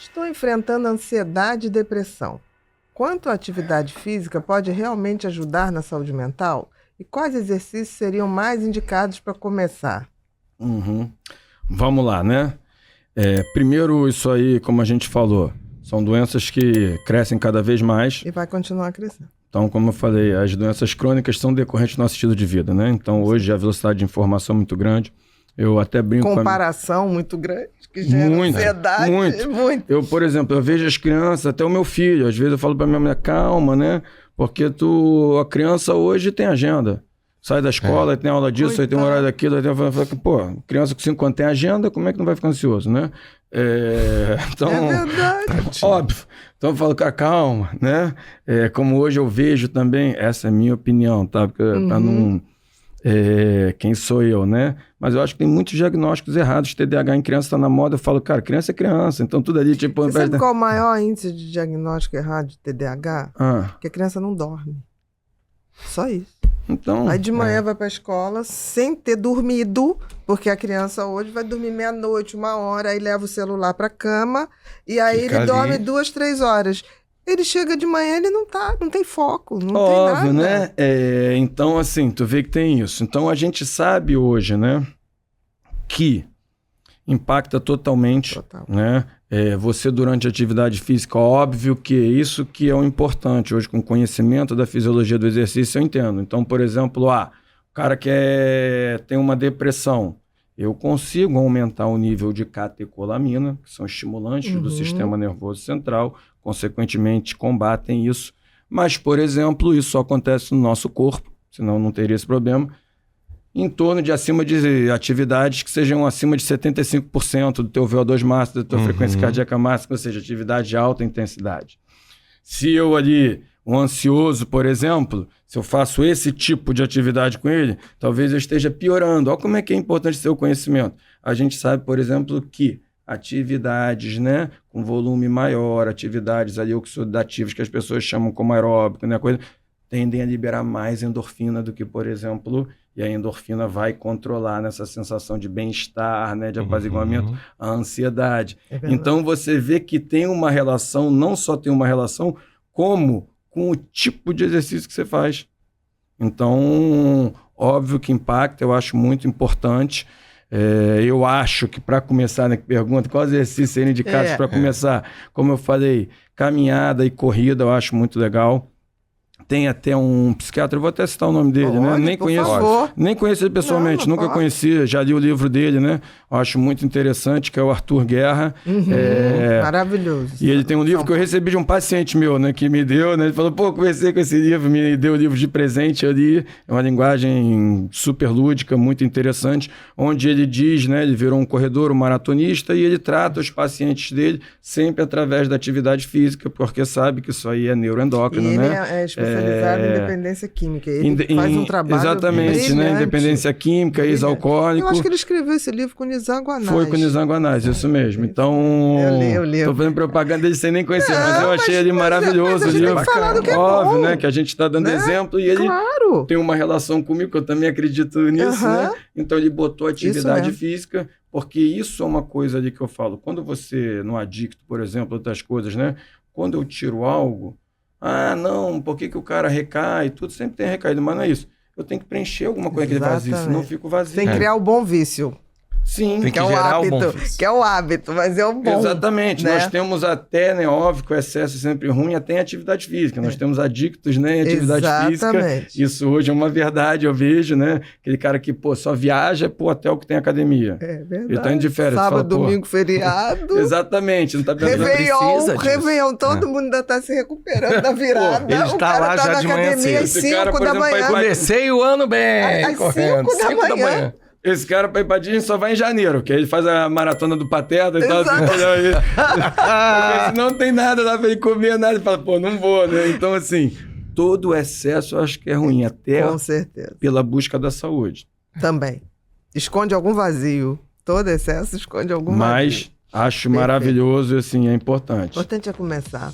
Estou enfrentando ansiedade e depressão. Quanto a atividade física pode realmente ajudar na saúde mental? E quais exercícios seriam mais indicados para começar? Vamos lá, né? Primeiro, isso aí, como a gente falou, são doenças que crescem cada vez mais. E vai continuar crescendo. Então, como eu falei, as doenças crônicas são decorrentes do nosso estilo de vida, né? Então, hoje a velocidade de informação é muito grande. Eu até brinco comparação muito grande, que gera ansiedade. Muito. Eu, por exemplo, eu vejo as crianças, até o meu filho, às vezes eu falo para minha mulher, calma, né? Porque a criança hoje tem agenda. Sai da escola, aí tem aula disso, aí tem um horário daquilo, aí tem... Pô, criança com 5 anos tem agenda, como é que não vai ficar ansioso, né? Então, é verdade. Óbvio. Então eu falo, cara, calma, né? Como hoje eu vejo também, essa é a minha opinião, tá? Porque pra não... quem sou eu, né? Mas eu acho que tem muitos diagnósticos errados. TDAH em criança tá na moda. Eu falo, cara, criança é criança. Então tudo ali, tipo... Você sabe qual é o maior índice de diagnóstico errado de TDAH? Que a criança não dorme. Só isso. Então, aí de manhã vai pra escola sem ter dormido, porque a criança hoje vai dormir meia-noite, 1h, aí leva o celular pra cama, e aí ele dorme 2, 3 horas. Ele chega de manhã, ele não tem foco, não óbvio, tem nada. Né? Então, assim, tu vê que tem isso. Então, a gente sabe hoje, né, que impacta totalmente, né? Você durante a atividade física, óbvio que é isso que é o importante. Hoje, com conhecimento da fisiologia do exercício, eu entendo. Então, por exemplo, o cara que tem uma depressão, eu consigo aumentar o nível de catecolamina, que são estimulantes do sistema nervoso central, consequentemente combatem isso. Mas, por exemplo, isso só acontece no nosso corpo, senão não teria esse problema, em torno de acima de atividades que sejam acima de 75% do teu VO2 máximo, da tua frequência cardíaca máxima, ou seja, atividade de alta intensidade. Se eu ali, um ansioso, por exemplo, se eu faço esse tipo de atividade com ele, talvez eu esteja piorando. Olha como é que é importante ter o conhecimento. A gente sabe, por exemplo, que atividades, né, com volume maior, atividades ali oxidativas que as pessoas chamam como aeróbico, né, tendem a liberar mais endorfina do que, por exemplo, e a endorfina vai controlar nessa sensação de bem-estar, né, de apaziguamento, a ansiedade. Então você vê que tem uma relação, não só tem uma relação, como com o tipo de exercício que você faz. Então, óbvio que impacta, eu acho muito importante. Eu acho que para começar, né, que pergunta quais exercícios seriam indicados para começar, como eu falei, caminhada e corrida eu acho muito legal. Tem até um psiquiatra, eu vou até citar o nome dele, né? Nem conheço ele pessoalmente, nunca conhecia, já li o livro dele, né? Eu acho muito interessante, que é o Arthur Guerra. Maravilhoso. E ele tem um livro que eu recebi de um paciente meu, né? Que me deu, né? Ele falou, conversei com esse livro, me deu o livro de presente ali. É uma linguagem super lúdica, muito interessante, onde ele diz, né? Ele virou um corredor, um maratonista, e ele trata os pacientes dele sempre através da atividade física, porque sabe que isso aí é neuroendócrino, né? É especializado em independência química. Ele faz um trabalho exatamente, né? Independência química, ex-alcoólico. Eu acho que ele escreveu esse livro com Nizam Guanais. Foi com Nizam Guanais, isso mesmo. Então, eu li. Tô fazendo propaganda dele sem nem conhecer, mas eu achei ele maravilhoso. Mas a gente tem que falar do que é óbvio, bom, né? Que a gente está dando exemplo e ele tem uma relação comigo, que eu também acredito nisso, né? Então ele botou atividade física, porque isso é uma coisa ali que eu falo. Quando você, no adicto, por exemplo, outras coisas, né? Quando eu tiro algo, não, por que o cara recai? Tudo sempre tem recaído, mas não é isso. Eu tenho que preencher alguma coisa que ele vazio, senão eu fico vazio. Tem que criar o bom vício. Sim, tem que gerar o bom vício. Que é o hábito, mas é o bom. Exatamente. Né? Nós temos até, né, óbvio que o excesso é sempre ruim, até em atividade física. Nós temos adictos, né, em atividade física. Isso hoje é uma verdade, eu vejo, né? Aquele cara que, só viaja pro hotel que tem academia. É verdade. Ele tá indo de férias. Sábado, domingo, feriado. Exatamente. Não tá pensando, Réveillon, todo mundo ainda tá se recuperando da virada. Ele está lá já de manhã cedo. Às 5 da manhã. Comecei o ano bem. Às 5 da manhã. Esse cara pra ir pra Disney só vai em janeiro, que ele faz a maratona do Pateta e tal. Porque senão não tem nada lá pra ele comer, nada. Ele fala, não vou, né? Então, assim, todo excesso eu acho que é ruim, até com certeza, pela busca da saúde. Também. Esconde algum vazio. Todo excesso esconde algum vazio. Mas acho maravilhoso e, assim, é importante. O importante é começar.